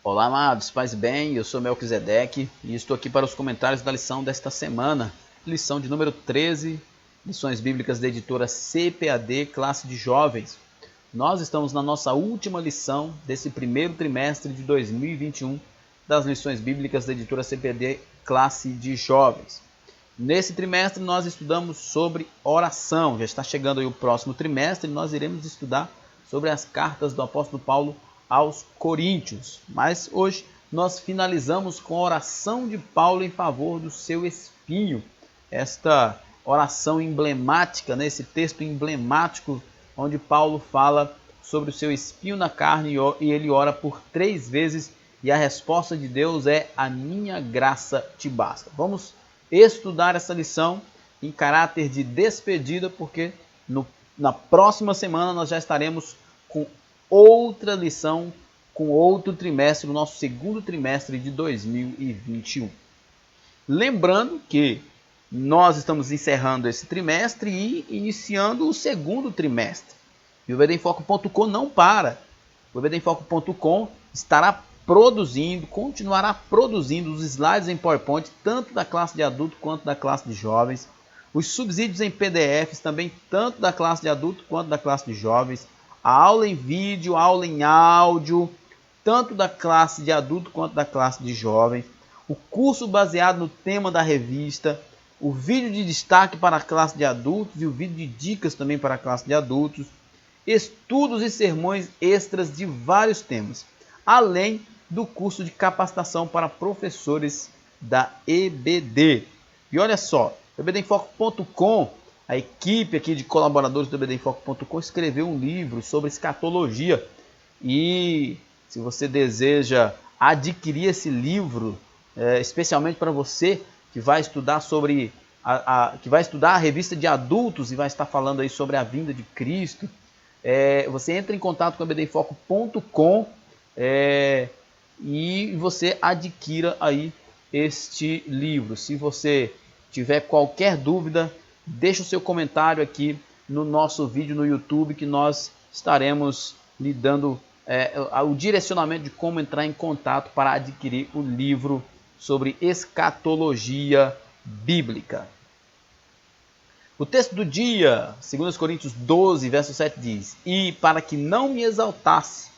Olá, amados, paz e bem, eu sou Melquisedeque e estou aqui para os comentários da lição desta semana, lição de número 13, lições bíblicas da editora CPAD, classe de jovens. Nós estamos na nossa última lição desse primeiro trimestre de 2021 das lições bíblicas da editora CPAD, classe de jovens. Nesse trimestre nós estudamos sobre oração, já está chegando aí o próximo trimestre e nós iremos estudar sobre as cartas do apóstolo Paulo aos Coríntios. Mas hoje nós finalizamos com a oração de Paulo em favor do seu espinho. Esta oração emblemática, esse texto emblemático onde Paulo fala sobre o seu espinho na carne e ele ora por 3 vezes e a resposta de Deus é: a minha graça te basta. Vamos estudar essa lição em caráter de despedida, porque na próxima semana nós já estaremos com outra lição, com outro trimestre, o nosso segundo trimestre de 2021. Lembrando que nós estamos encerrando esse trimestre e iniciando o segundo trimestre. E o EBDemfoco.com não para. O EBDemfoco.com estará produzindo, continuará produzindo os slides em PowerPoint, tanto da classe de adulto quanto da classe de jovens. Os subsídios em PDFs também, tanto da classe de adulto quanto da classe de jovens. A aula em vídeo, a aula em áudio, tanto da classe de adulto quanto da classe de jovens. O curso baseado no tema da revista, o vídeo de destaque para a classe de adultos e o vídeo de dicas também para a classe de adultos. Estudos e sermões extras de vários temas, além do curso de capacitação para professores da EBD. E olha só, o EBDemfoco.com, a equipe aqui de colaboradores do EBDemfoco.com escreveu um livro sobre escatologia. E se você deseja adquirir esse livro, especialmente para você que vai estudar sobre que vai estudar a revista de adultos e vai estar falando aí sobre a vinda de Cristo, você entra em contato com o EBDemfoco.com e você adquira aí este livro. Se você tiver qualquer dúvida, deixa o seu comentário aqui no nosso vídeo no YouTube, que nós estaremos lhe dando o direcionamento de como entrar em contato para adquirir o livro sobre escatologia bíblica. O texto do dia, 2 Coríntios 12, verso 7 diz: E para que não me exaltasse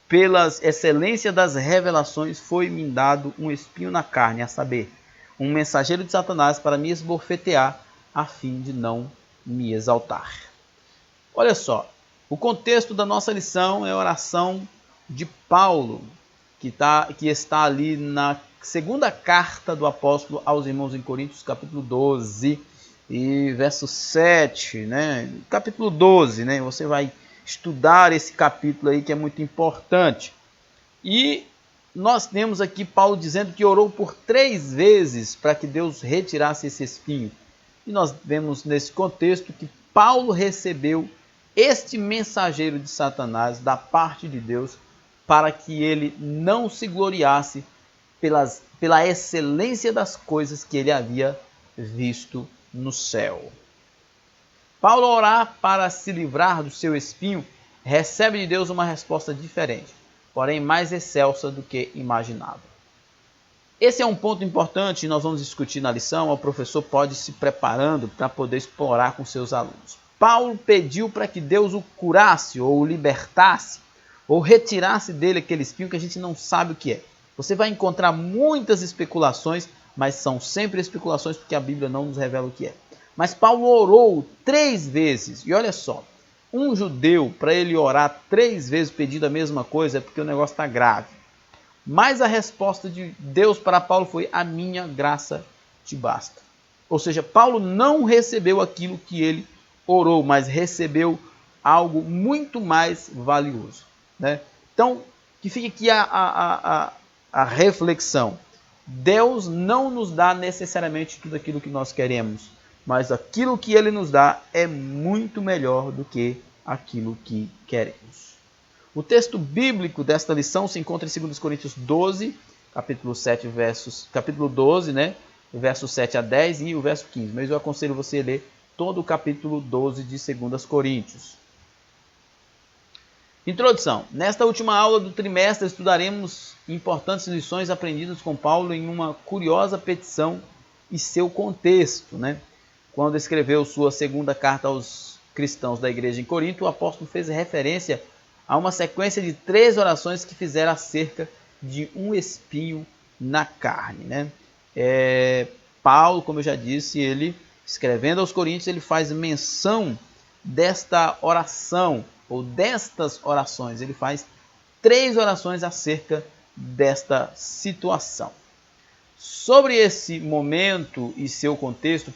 pelas excelências das revelações, foi-me dado um espinho na carne, a saber, um mensageiro de Satanás para me esbofetear, a fim de não me exaltar. Olha só, o contexto da nossa lição é a oração de Paulo, que está ali na segunda carta do apóstolo aos irmãos em Coríntios, capítulo 12, e verso 7, capítulo 12, você vai estudar esse capítulo aí que é muito importante. E nós temos aqui Paulo dizendo que orou por 3 vezes para que Deus retirasse esse espinho. E nós vemos nesse contexto que Paulo recebeu este mensageiro de Satanás da parte de Deus para que ele não se gloriasse pela excelência das coisas que ele havia visto no céu. Paulo, ao orar para se livrar do seu espinho, recebe de Deus uma resposta diferente, porém mais excelsa do que imaginava. Esse é um ponto importante e nós vamos discutir na lição. O professor pode ir se preparando para poder explorar com seus alunos. Paulo pediu para que Deus o curasse, ou o libertasse, ou retirasse dele aquele espinho que a gente não sabe o que é. Você vai encontrar muitas especulações, mas são sempre especulações porque a Bíblia não nos revela o que é. Mas Paulo orou 3 vezes, e olha só, um judeu, para ele orar 3 vezes pedindo a mesma coisa, é porque o negócio está grave. Mas a resposta de Deus para Paulo foi: a minha graça te basta. Ou seja, Paulo não recebeu aquilo que ele orou, mas recebeu algo muito mais valioso. Então, que fique aqui a reflexão. Deus não nos dá necessariamente tudo aquilo que nós queremos, mas aquilo que ele nos dá é muito melhor do que aquilo que queremos. O texto bíblico desta lição se encontra em 2 Coríntios 12, capítulo 12, versos 7 a 10 e o verso 15. Mas eu aconselho você a ler todo o capítulo 12 de 2 Coríntios. Introdução. Nesta última aula do trimestre estudaremos importantes lições aprendidas com Paulo em uma curiosa petição e seu contexto, né? Quando escreveu sua segunda carta aos cristãos da igreja em Corinto, o apóstolo fez referência a uma sequência de 3 orações que fizeram acerca de um espinho na carne, né? Paulo, como eu já disse, ele escrevendo aos Coríntios, ele faz menção desta oração, ou destas orações. Ele faz 3 orações acerca desta situação. Sobre esse momento e seu contexto,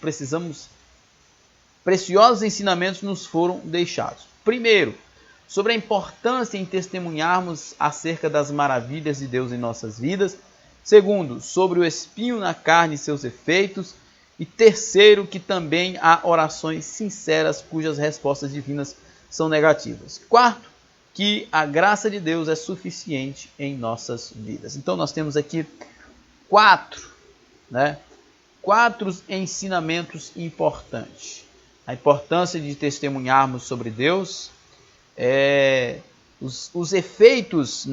preciosos ensinamentos nos foram deixados. Primeiro, sobre a importância em testemunharmos acerca das maravilhas de Deus em nossas vidas. Segundo, sobre o espinho na carne e seus efeitos. E terceiro, que também há orações sinceras cujas respostas divinas são negativas. Quarto, que a graça de Deus é suficiente em nossas vidas. Então nós temos aqui 4 ensinamentos importantes. A importância de testemunharmos sobre Deus, os efeitos,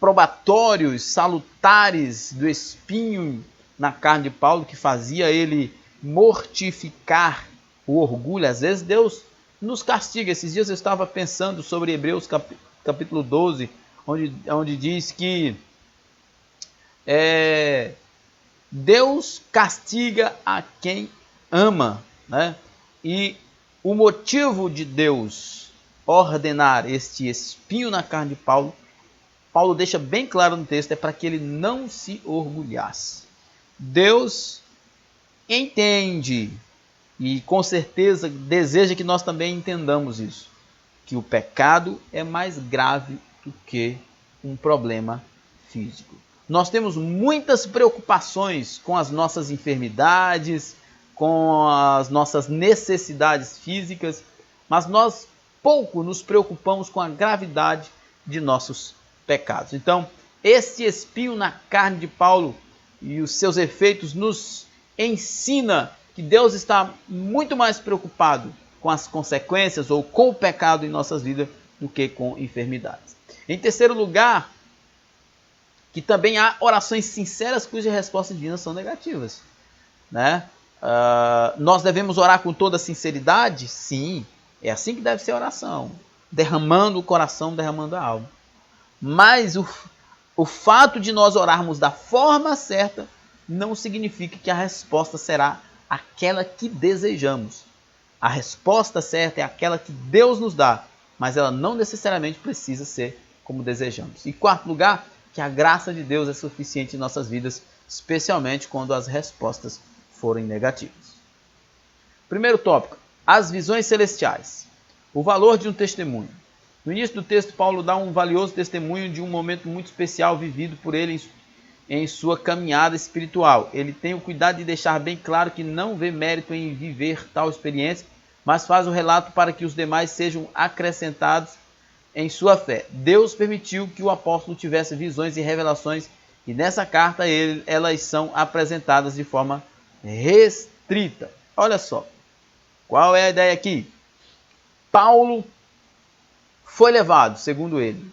probatórios, salutares do espinho na carne de Paulo, que fazia ele mortificar o orgulho. Às vezes Deus nos castiga. Esses dias eu estava pensando sobre Hebreus capítulo 12, onde diz que Deus castiga a quem ama, né? E o motivo de Deus ordenar este espinho na carne de Paulo deixa bem claro no texto, é para que ele não se orgulhasse. Deus entende e com certeza deseja que nós também entendamos isso, que o pecado é mais grave do que um problema físico. Nós temos muitas preocupações com as nossas enfermidades, com as nossas necessidades físicas, mas nós pouco nos preocupamos com a gravidade de nossos pecados. Então, esse espinho na carne de Paulo e os seus efeitos nos ensina que Deus está muito mais preocupado com as consequências ou com o pecado em nossas vidas do que com enfermidades. Em terceiro lugar, que também há orações sinceras cujas respostas divinas são negativas, né? Nós devemos orar com toda sinceridade? Sim, é assim que deve ser a oração, derramando o coração, derramando a alma. Mas o fato de nós orarmos da forma certa não significa que a resposta será aquela que desejamos. A resposta certa é aquela que Deus nos dá, mas ela não necessariamente precisa ser como desejamos. Em quarto lugar, que a graça de Deus é suficiente em nossas vidas, especialmente quando as respostas forem negativas. Primeiro tópico, as visões celestiais. O valor de um testemunho. No início do texto, Paulo dá um valioso testemunho de um momento muito especial vivido por ele em sua caminhada espiritual. Ele tem o cuidado de deixar bem claro que não vê mérito em viver tal experiência, mas faz o relato para que os demais sejam acrescentados em sua fé. Deus permitiu que o apóstolo tivesse visões e revelações, e nessa carta elas são apresentadas de forma restrita. Olha só, qual é a ideia aqui? Paulo foi levado, segundo ele,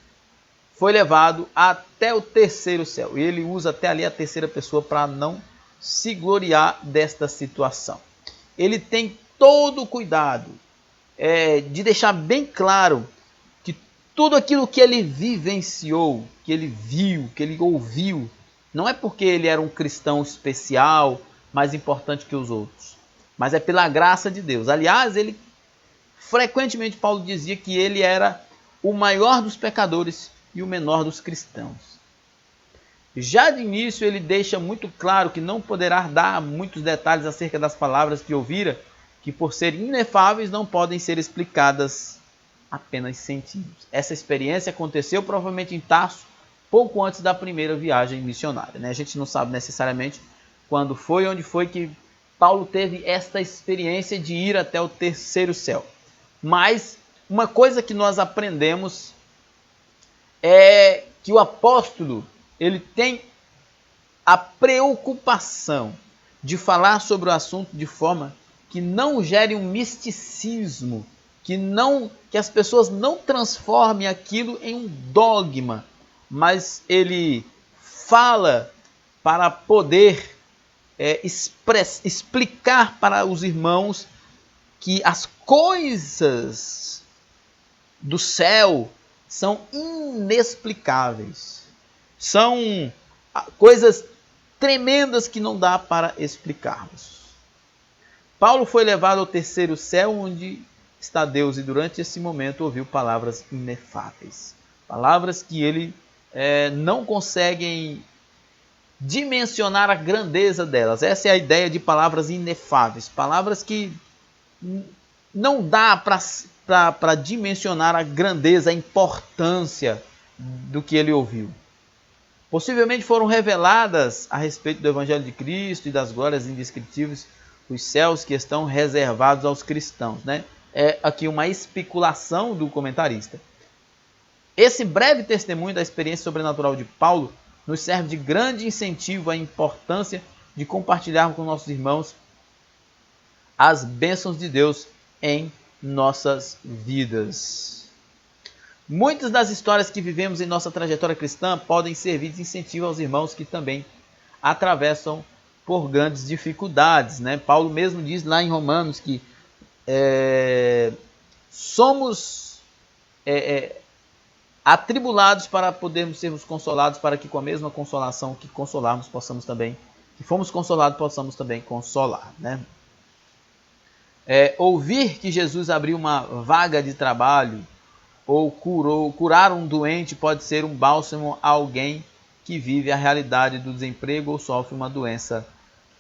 foi levado até o terceiro céu. E ele usa até ali a terceira pessoa para não se gloriar desta situação. Ele tem todo o cuidado de deixar bem claro que tudo aquilo que ele vivenciou, que ele viu, que ele ouviu, não é porque ele era um cristão especial, mais importante que os outros, mas é pela graça de Deus. Aliás, frequentemente Paulo dizia que ele era o maior dos pecadores e o menor dos cristãos. Já de início ele deixa muito claro que não poderá dar muitos detalhes acerca das palavras que ouvira, que por serem inefáveis não podem ser explicadas apenas sentidos. Essa experiência aconteceu provavelmente em Tarso, pouco antes da primeira viagem missionária, né? A gente não sabe necessariamente quando foi, onde foi que Paulo teve esta experiência de ir até o terceiro céu. Mas uma coisa que nós aprendemos é que o apóstolo ele tem a preocupação de falar sobre o assunto de forma que não gere um misticismo que as pessoas não transformem aquilo em um dogma, mas ele fala para poder explicar para os irmãos que as coisas do céu são inexplicáveis. São coisas tremendas que não dá para explicarmos. Paulo foi levado ao terceiro céu, onde está Deus, e durante esse momento ouviu palavras inefáveis. Palavras que ele não consegue dimensionar a grandeza delas. Essa é a ideia de palavras inefáveis. Palavras que não dá para dimensionar a grandeza, a importância do que ele ouviu. Possivelmente foram reveladas a respeito do Evangelho de Cristo e das glórias indescritíveis dos céus que estão reservados aos cristãos, né? É aqui uma especulação do comentarista. Esse breve testemunho da experiência sobrenatural de Paulo nos serve de grande incentivo à importância de compartilharmos com nossos irmãos as bênçãos de Deus em nossas vidas. Muitas das histórias que vivemos em nossa trajetória cristã podem servir de incentivo aos irmãos que também atravessam por grandes dificuldades, né? Paulo mesmo diz lá em Romanos que somos atribulados para podermos sermos consolados, para que com a mesma consolação que consolarmos possamos também, que fomos consolados, possamos também consolar, né? Ouvir que Jesus abriu uma vaga de trabalho ou curar um doente pode ser um bálsamo a alguém que vive a realidade do desemprego ou sofre uma doença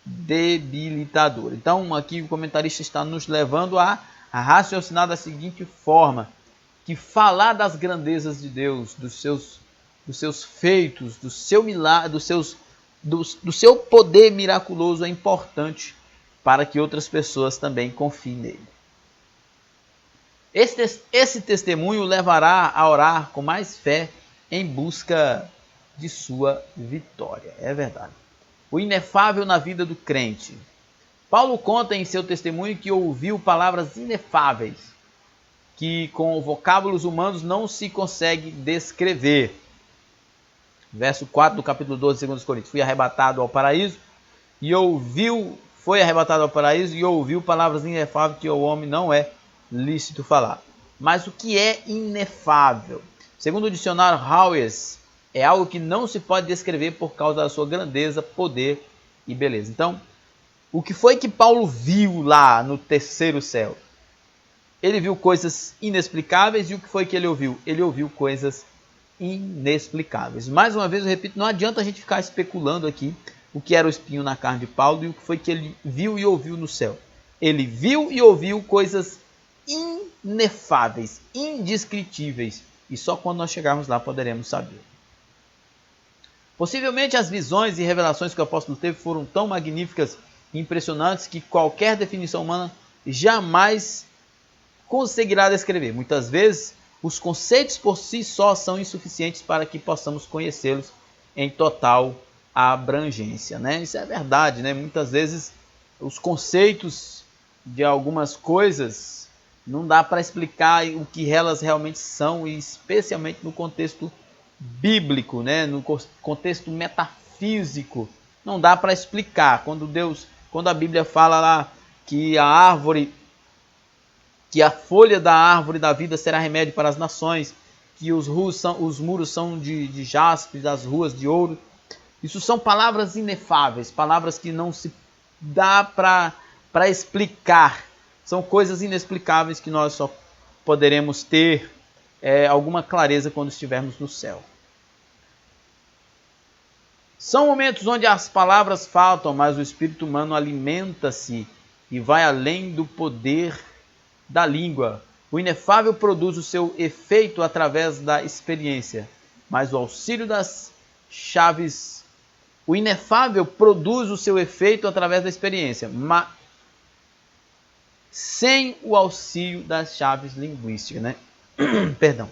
debilitadora. Então aqui o comentarista está nos levando a raciocinar da seguinte forma, que falar das grandezas de Deus, dos seus feitos, do seu milagre, do seu poder miraculoso é importante para que outras pessoas também confiem nele. Esse testemunho levará a orar com mais fé em busca de sua vitória. É verdade. O inefável na vida do crente. Paulo conta em seu testemunho que ouviu palavras inefáveis, que com vocábulos humanos não se consegue descrever. Verso 4 do capítulo 12 de 2 Coríntios. Foi arrebatado ao paraíso e ouviu palavras inefáveis que ao homem não é lícito falar. Mas o que é inefável? Segundo o dicionário Howes, é algo que não se pode descrever por causa da sua grandeza, poder e beleza. Então, o que foi que Paulo viu lá no terceiro céu? Ele viu coisas inexplicáveis, e o que foi que ele ouviu? Ele ouviu coisas inexplicáveis. Mais uma vez eu repito, não adianta a gente ficar especulando aqui o que era o espinho na carne de Paulo e o que foi que ele viu e ouviu no céu. Ele viu e ouviu coisas inefáveis, indescritíveis, e só quando nós chegarmos lá poderemos saber. Possivelmente as visões e revelações que o apóstolo teve foram tão magníficas e impressionantes que qualquer definição humana jamais conseguirá descrever. Muitas vezes, os conceitos por si só são insuficientes para que possamos conhecê-los em total abrangência, né? Isso é verdade, né? Muitas vezes, os conceitos de algumas coisas não dá para explicar o que elas realmente são, e especialmente no contexto bíblico, né? No contexto metafísico, não dá para explicar. Quando a Bíblia fala lá que a folha da árvore da vida será remédio para as nações, que os muros são de jaspe, das ruas de ouro. Isso são palavras inefáveis, palavras que não se dá para explicar. São coisas inexplicáveis que nós só poderemos ter alguma clareza quando estivermos no céu. São momentos onde as palavras faltam, mas o espírito humano alimenta-se e vai além do poder da língua. O inefável produz o seu efeito através da experiência, mas o auxílio das chaves... O inefável produz o seu efeito através da experiência, mas sem o auxílio das chaves linguísticas, né? Perdão.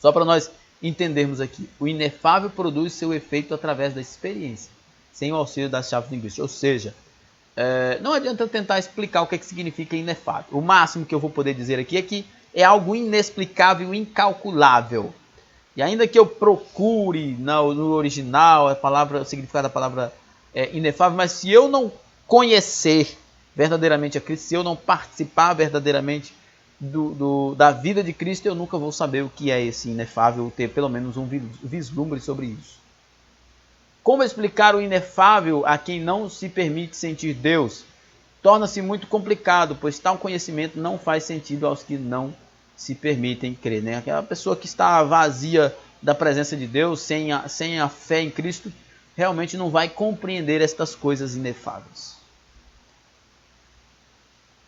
Só para nós entendermos aqui. O inefável produz seu efeito através da experiência, sem o auxílio das chaves linguísticas. Ou seja, não adianta eu tentar explicar o que significa inefável. O máximo que eu vou poder dizer aqui é que é algo inexplicável, incalculável. E ainda que eu procure no original o significado da palavra inefável, mas se eu não conhecer verdadeiramente a Cristo, se eu não participar verdadeiramente da vida de Cristo, eu nunca vou saber o que é esse inefável, ter pelo menos um vislumbre sobre isso. Como explicar o inefável a quem não se permite sentir Deus? Torna-se muito complicado, pois tal conhecimento não faz sentido aos que não se permitem crer. Né? Aquela pessoa que está vazia da presença de Deus, sem a fé em Cristo, realmente não vai compreender estas coisas inefáveis.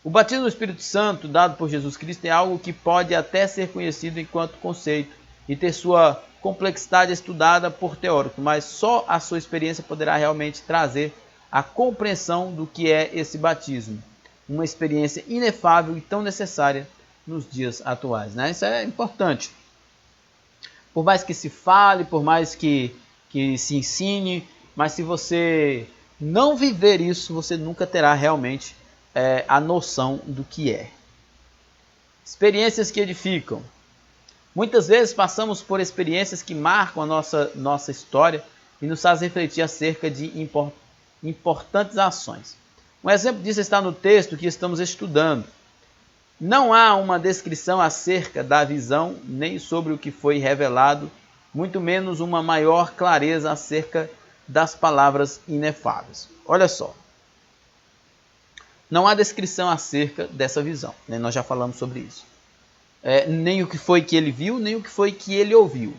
O batismo do Espírito Santo dado por Jesus Cristo é algo que pode até ser conhecido enquanto conceito e ter sua complexidade estudada por teóricos, mas só a sua experiência poderá realmente trazer a compreensão do que é esse batismo. Uma experiência inefável e tão necessária nos dias atuais. Né? Isso é importante. Por mais que se fale, por mais que se ensine, mas se você não viver isso, você nunca terá realmente a noção do que é. Experiências que edificam. Muitas vezes passamos por experiências que marcam a nossa história e nos fazem refletir acerca de importantes ações. Um exemplo disso está no texto que estamos estudando. Não há uma descrição acerca da visão, nem sobre o que foi revelado, muito menos uma maior clareza acerca das palavras inefáveis. Olha só. Não há descrição acerca dessa visão, né? Nós já falamos sobre isso. Nem o que foi que ele viu, nem o que foi que ele ouviu.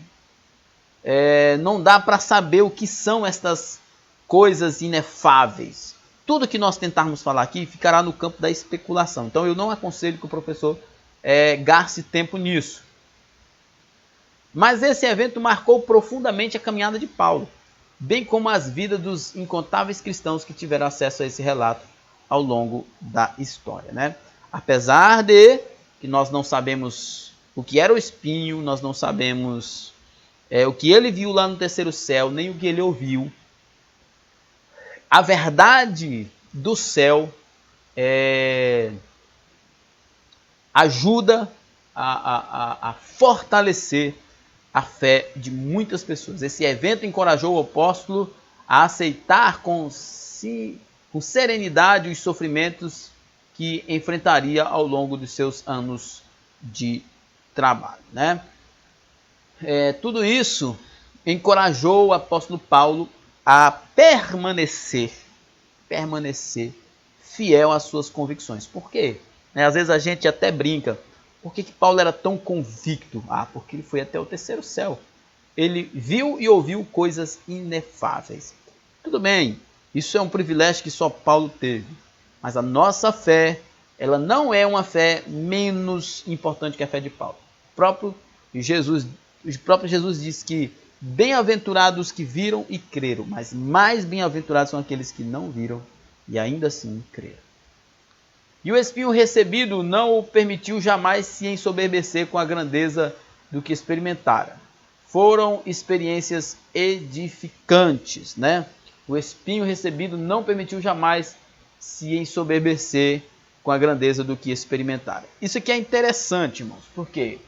Não dá para saber o que são estas coisas inefáveis. Tudo que nós tentarmos falar aqui ficará no campo da especulação. Então eu não aconselho que o professor gaste tempo nisso. Mas esse evento marcou profundamente a caminhada de Paulo, bem como as vidas dos incontáveis cristãos que tiveram acesso a esse relato ao longo da história. Né? Apesar de que nós não sabemos o que era o espinho, nós não sabemos o que ele viu lá no terceiro céu, nem o que ele ouviu, a verdade do céu ajuda a fortalecer a fé de muitas pessoas. Esse evento encorajou o apóstolo a aceitar com serenidade os sofrimentos que enfrentaria ao longo de seus anos de trabalho. Né? Tudo isso encorajou o apóstolo Paulo a permanecer fiel às suas convicções. Por quê? Às vezes a gente até brinca. Por que Paulo era tão convicto? Porque ele foi até o terceiro céu. Ele viu e ouviu coisas inefáveis. Tudo bem, isso é um privilégio que só Paulo teve. Mas a nossa fé, ela não é uma fé menos importante que a fé de Paulo. O próprio Jesus diz que bem-aventurados que viram e creram, mas mais bem-aventurados são aqueles que não viram e ainda assim creram. E o espinho recebido não o permitiu jamais se ensoberbecer com a grandeza do que experimentara. Foram experiências edificantes, né? O espinho recebido não permitiu jamais se ensoberbecer com a grandeza do que experimentara. Isso aqui é interessante, irmãos, porque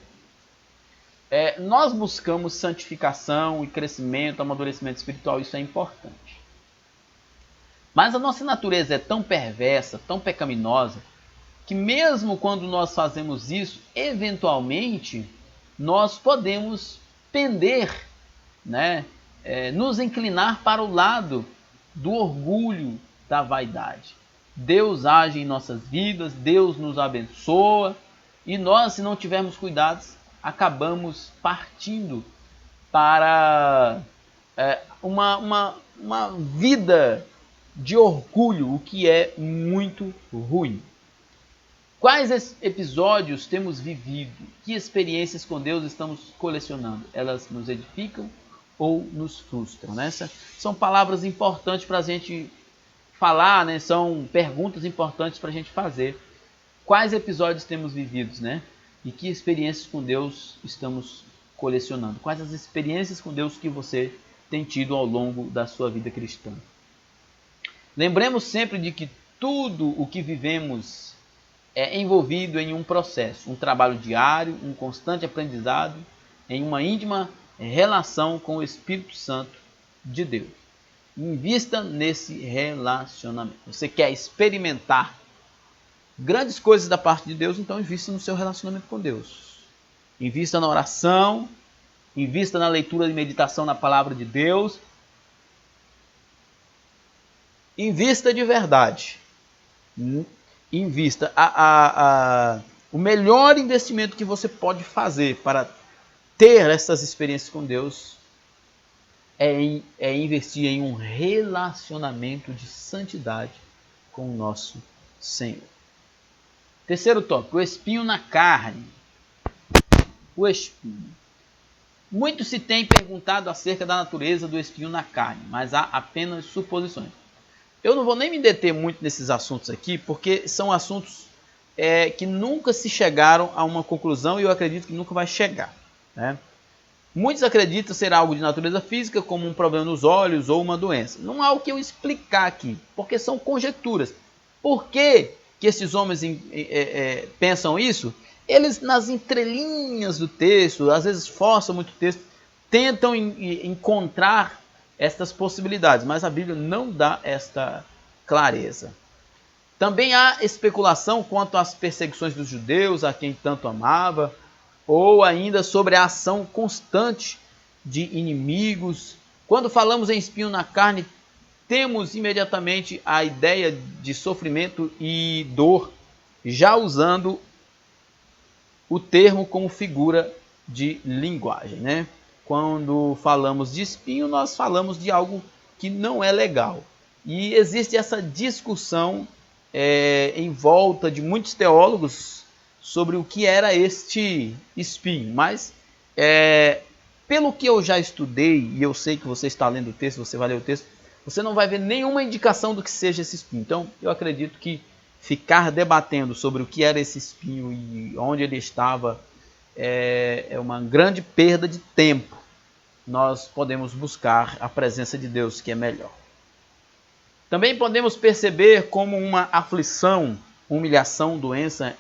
nós buscamos santificação e crescimento, amadurecimento espiritual, isso é importante. Mas a nossa natureza é tão perversa, tão pecaminosa, que mesmo quando nós fazemos isso, eventualmente, nós podemos pender, né? Nos inclinar para o lado do orgulho, da vaidade. Deus age em nossas vidas, Deus nos abençoa, e nós, se não tivermos cuidados, acabamos partindo para uma vida de orgulho, o que é muito ruim. Quais episódios temos vivido? Que experiências com Deus estamos colecionando? Elas nos edificam ou nos frustram? Né? São palavras importantes para a gente falar, né? São perguntas importantes para a gente fazer. Quais episódios temos vividos, né? E que experiências com Deus estamos colecionando? Quais as experiências com Deus que você tem tido ao longo da sua vida cristã? Lembremos sempre de que tudo o que vivemos é envolvido em um processo, um trabalho diário, um constante aprendizado, em uma íntima relação com o Espírito Santo de Deus. Invista nesse relacionamento. Você quer experimentar grandes coisas da parte de Deus, então invista no seu relacionamento com Deus. Invista na oração, invista na leitura e meditação na palavra de Deus. Invista de verdade. Invista. O melhor investimento que você pode fazer para ter essas experiências com Deus é investir em um relacionamento de santidade com o nosso Senhor. Terceiro tópico, o espinho na carne. O espinho. Muito se tem perguntado acerca da natureza do espinho na carne, mas há apenas suposições. Eu não vou nem me deter muito nesses assuntos aqui, porque são assuntos que nunca se chegaram a uma conclusão e eu acredito que nunca vai chegar, né? Muitos acreditam ser algo de natureza física, como um problema nos olhos ou uma doença. Não há o que eu explicar aqui, porque são conjecturas. Por que esses homens pensam isso? Eles, nas entrelinhas do texto, às vezes forçam muito o texto, tentam encontrar estas possibilidades, mas a Bíblia não dá esta clareza. Também há especulação quanto às perseguições dos judeus, a quem tanto amava, ou ainda sobre a ação constante de inimigos. Quando falamos em espinho na carne, temos imediatamente a ideia de sofrimento e dor, já usando o termo como figura de linguagem, né? Quando falamos de espinho, nós falamos de algo que não é legal. E existe essa discussão em volta de muitos teólogos sobre o que era este espinho. Mas, pelo que eu já estudei, e eu sei que você está lendo o texto, você vai ler o texto, você não vai ver nenhuma indicação do que seja esse espinho. Então, eu acredito que ficar debatendo sobre o que era esse espinho e onde ele estava é uma grande perda de tempo. Nós podemos buscar a presença de Deus, que é melhor. Também podemos perceber como uma aflição, humilhação, doença,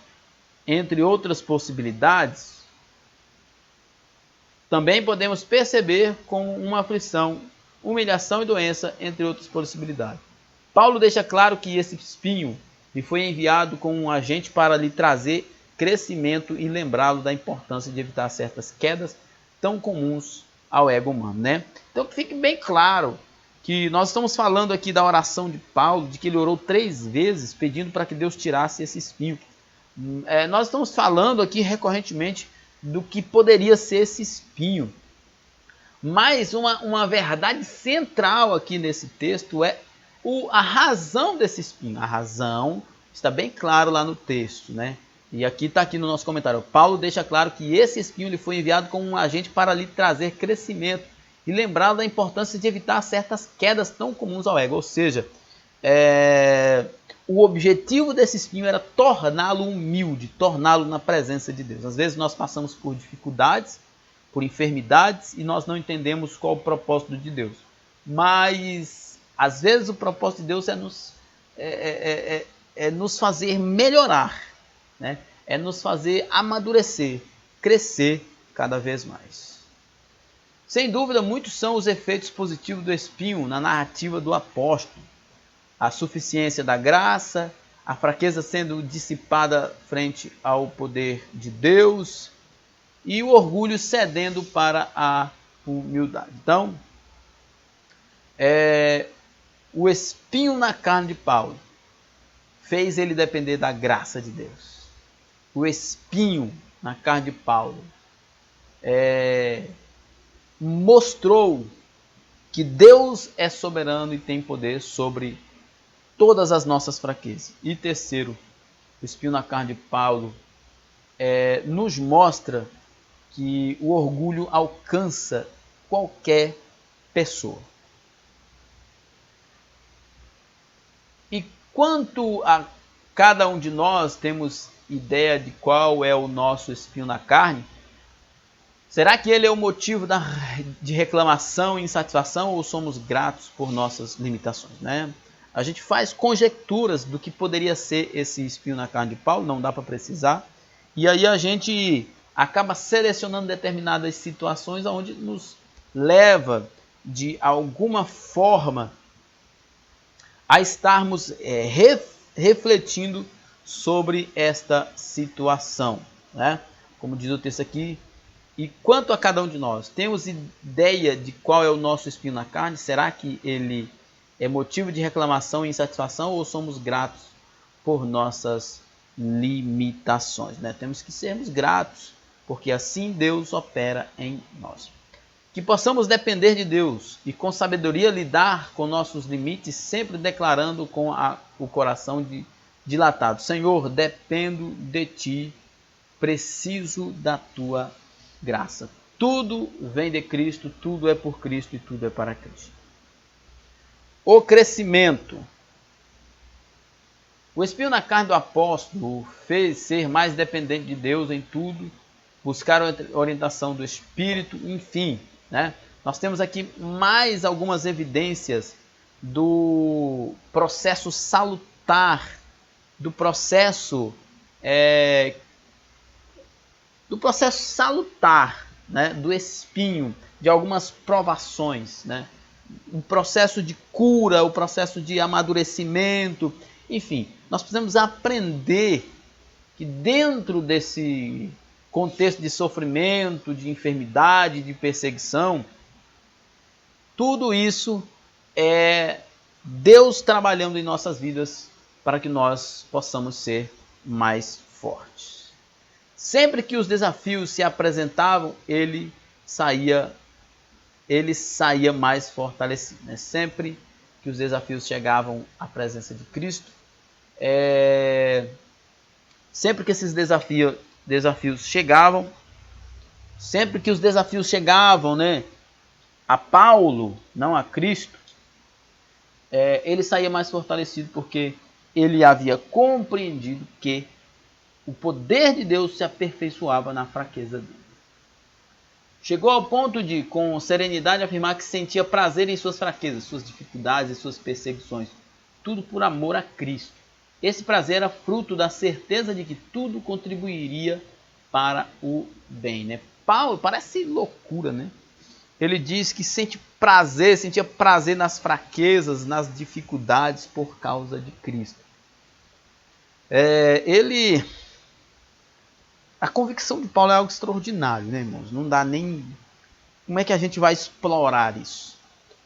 entre outras possibilidades. Também podemos perceber como uma aflição, humilhação e doença, entre outras possibilidades. Paulo deixa claro que esse espinho lhe foi enviado como um agente para lhe trazer crescimento e lembrá-lo da importância de evitar certas quedas tão comuns ao ego humano, né? Então que fique bem claro que nós estamos falando aqui da oração de Paulo, de que ele orou 3 vezes pedindo para que Deus tirasse esse espinho. Nós estamos falando aqui recorrentemente do que poderia ser esse espinho. Mas uma verdade central aqui nesse texto é a razão desse espinho. A razão está bem claro lá no texto, né? E aqui está aqui no nosso comentário. Paulo deixa claro que esse espinho lhe foi enviado como um agente para lhe trazer crescimento e lembrar da importância de evitar certas quedas tão comuns ao ego. Ou seja, o objetivo desse espinho era torná-lo humilde, torná-lo na presença de Deus. Às vezes nós passamos por dificuldades, por enfermidades e nós não entendemos qual o propósito de Deus. Mas às vezes o propósito de Deus é nos fazer melhorar, né? É nos fazer amadurecer, crescer cada vez mais. Sem dúvida, muitos são os efeitos positivos do espinho na narrativa do apóstolo. A suficiência da graça, a fraqueza sendo dissipada frente ao poder de Deus e o orgulho cedendo para a humildade. Então, o espinho na carne de Paulo fez ele depender da graça de Deus. O espinho na carne de Paulo mostrou que Deus é soberano e tem poder sobre todas as nossas fraquezas. E terceiro, o espinho na carne de Paulo nos mostra que o orgulho alcança qualquer pessoa. E quanto a cada um de nós temos ideia de qual é o nosso espinho na carne, será que ele é o motivo de reclamação e insatisfação ou somos gratos por nossas limitações, né? A gente faz conjecturas do que poderia ser esse espinho na carne de Paulo, não dá para precisar. E aí a gente acaba selecionando determinadas situações onde nos leva, de alguma forma, a estarmos refletindo sobre esta situação, né? Como diz o texto aqui, e quanto a cada um de nós, temos ideia de qual é o nosso espinho na carne? Será que ele é motivo de reclamação e insatisfação ou somos gratos por nossas limitações, né? Temos que sermos gratos, porque assim Deus opera em nós. Que possamos depender de Deus e com sabedoria lidar com nossos limites, sempre declarando com o coração dilatado: Senhor, dependo de Ti, preciso da Tua graça. Tudo vem de Cristo, tudo é por Cristo e tudo é para Cristo. O crescimento. O espinho na carne do apóstolo fez ser mais dependente de Deus em tudo, buscar a orientação do Espírito, enfim, né? Nós temos aqui mais algumas evidências do processo salutar, do processo salutar, né? Do espinho, de algumas provações, né? O processo de cura, o processo de amadurecimento, enfim, nós precisamos aprender que dentro desse contexto de sofrimento, de enfermidade, de perseguição, tudo isso é Deus trabalhando em nossas vidas para que nós possamos ser mais fortes. Sempre que os desafios se apresentavam, ele saía mais fortalecido, né? Sempre que os desafios chegavam à presença de Cristo, sempre que esses desafios chegavam, né, a Paulo, não a Cristo, ele saía mais fortalecido porque ele havia compreendido que o poder de Deus se aperfeiçoava na fraqueza dele. Chegou ao ponto de, com serenidade, afirmar que sentia prazer em suas fraquezas, suas dificuldades e suas perseguições. Tudo por amor a Cristo. Esse prazer era fruto da certeza de que tudo contribuiria para o bem, né? Paulo, parece loucura, né? Ele diz que sentia prazer nas fraquezas, nas dificuldades por causa de Cristo. A convicção de Paulo é algo extraordinário, né, irmãos? Não dá nem... Como é que a gente vai explorar isso?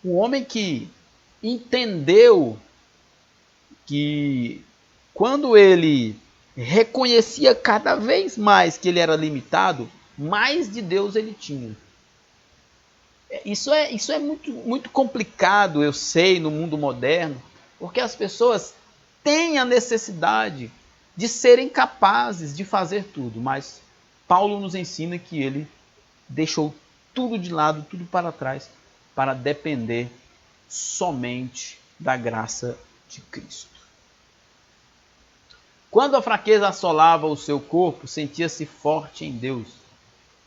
Um homem que entendeu que quando ele reconhecia cada vez mais que ele era limitado, mais de Deus ele tinha. Isso é muito, muito complicado, eu sei, no mundo moderno, porque as pessoas têm a necessidade de serem capazes de fazer tudo, mas Paulo nos ensina que ele deixou tudo de lado, tudo para trás, para depender somente da graça de Cristo. Quando a fraqueza assolava o seu corpo, sentia-se forte em Deus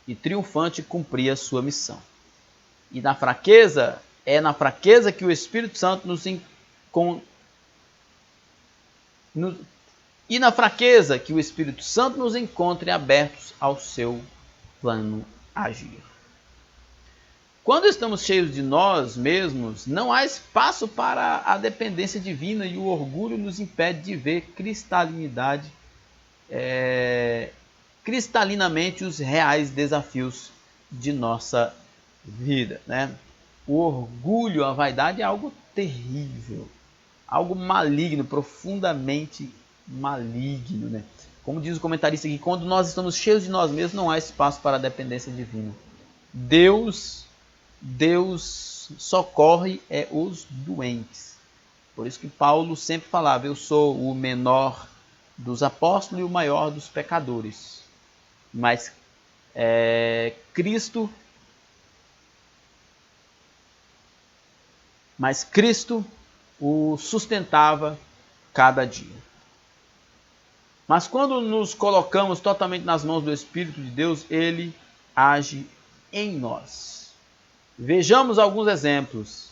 e triunfante cumpria sua missão. E na fraqueza, é na fraqueza que o Espírito Santo nos encontre abertos ao seu plano agir. Quando estamos cheios de nós mesmos, não há espaço para a dependência divina e o orgulho nos impede de ver cristalinamente os reais desafios de nossa vida, né? O orgulho, a vaidade é algo terrível, algo maligno, profundamente maligno, né? Como diz o comentarista aqui, quando nós estamos cheios de nós mesmos, não há espaço para a dependência divina. Deus socorre os doentes. Por isso que Paulo sempre falava: eu sou o menor dos apóstolos e o maior dos pecadores. Mas Cristo o sustentava cada dia. Mas quando nos colocamos totalmente nas mãos do Espírito de Deus, ele age em nós. Vejamos alguns exemplos.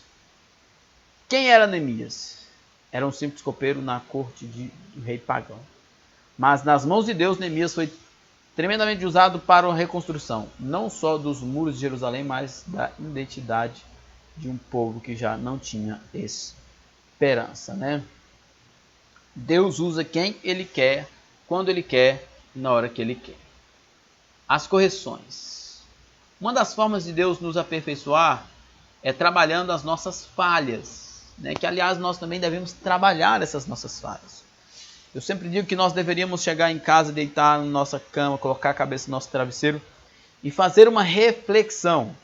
Quem era Neemias? era um simples copeiro na corte do rei pagão. Mas nas mãos de Deus, Neemias foi tremendamente usado para a reconstrução, não só dos muros de Jerusalém, mas da identidade de um povo que já não tinha esperança, né? Deus usa quem Ele quer, quando Ele quer e na hora que Ele quer. As correções. Uma das formas de Deus nos aperfeiçoar é trabalhando as nossas falhas, né? Que aliás nós também devemos trabalhar essas nossas falhas. Eu sempre digo que nós deveríamos chegar em casa, deitar na nossa cama, colocar a cabeça no nosso travesseiro e fazer uma reflexão,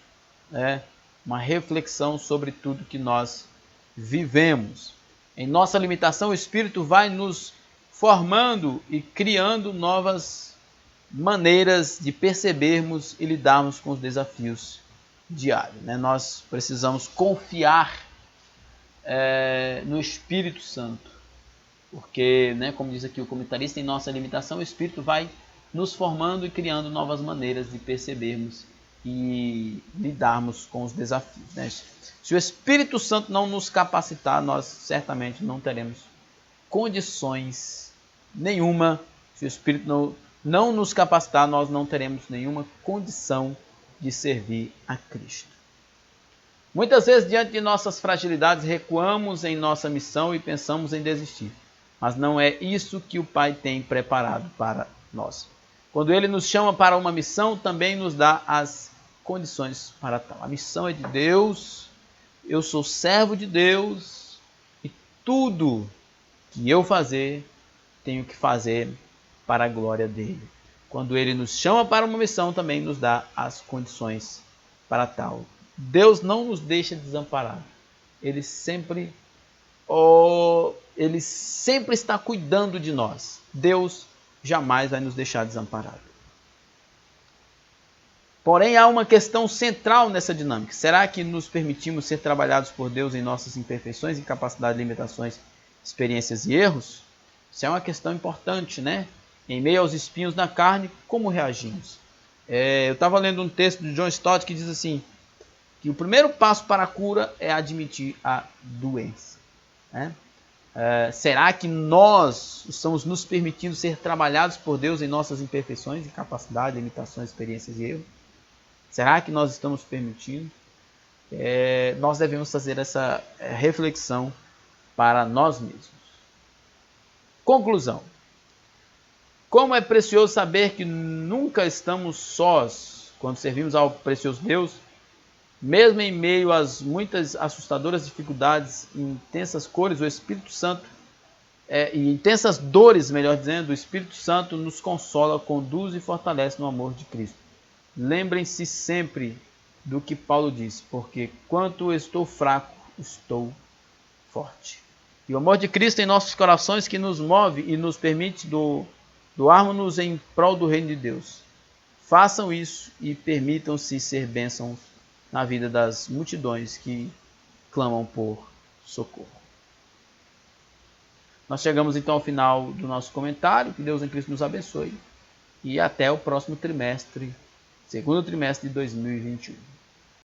né? Uma reflexão sobre tudo que nós vivemos. Em nossa limitação, o Espírito vai nos formando e criando novas maneiras de percebermos e lidarmos com os desafios diários, né? Nós precisamos confiar no Espírito Santo, porque, né, como diz aqui o comentarista, em nossa limitação, o Espírito vai nos formando e criando novas maneiras de percebermos e lidarmos com os desafios, né? Se o Espírito Santo não nos capacitar, nós certamente não teremos condições nenhuma. Se o Espírito não nos capacitar, nós não teremos nenhuma condição de servir a Cristo. Muitas vezes, diante de nossas fragilidades, recuamos em nossa missão e pensamos em desistir. Mas não é isso que o Pai tem preparado para nós. Quando Ele nos chama para uma missão, também nos dá as condições para tal. A missão é de Deus, eu sou servo de Deus e tudo que eu fazer, tenho que fazer para a glória dele. Quando Ele nos chama para uma missão, também nos dá as condições para tal. Deus não nos deixa desamparados. Ele sempre está cuidando de nós. Deus jamais vai nos deixar desamparados. Porém, há uma questão central nessa dinâmica. Será que nos permitimos ser trabalhados por Deus em nossas imperfeições, incapacidades, limitações, experiências e erros? Isso é uma questão importante, né? Em meio aos espinhos na carne, como reagimos? Eu estava lendo um texto de John Stott que diz assim, que o primeiro passo para a cura é admitir a doença, né? Será que nós estamos nos permitindo ser trabalhados por Deus em nossas imperfeições, incapacidades, limitações, experiências e erros? Será que nós estamos permitindo? Nós devemos fazer essa reflexão para nós mesmos. Conclusão. Como é precioso saber que nunca estamos sós quando servimos ao precioso Deus, mesmo em meio às muitas assustadoras dificuldades e intensas cores, o Espírito Santo, e intensas dores, melhor dizendo, o Espírito Santo nos consola, conduz e fortalece no amor de Cristo. Lembrem-se sempre do que Paulo diz, porque quanto estou fraco, estou forte. E o amor de Cristo em nossos corações que nos move e nos permite doarmos-nos em prol do reino de Deus. Façam isso e permitam-se ser bênçãos na vida das multidões que clamam por socorro. Nós chegamos então ao final do nosso comentário. Que Deus em Cristo nos abençoe. E até o próximo trimestre, segundo trimestre de 2021.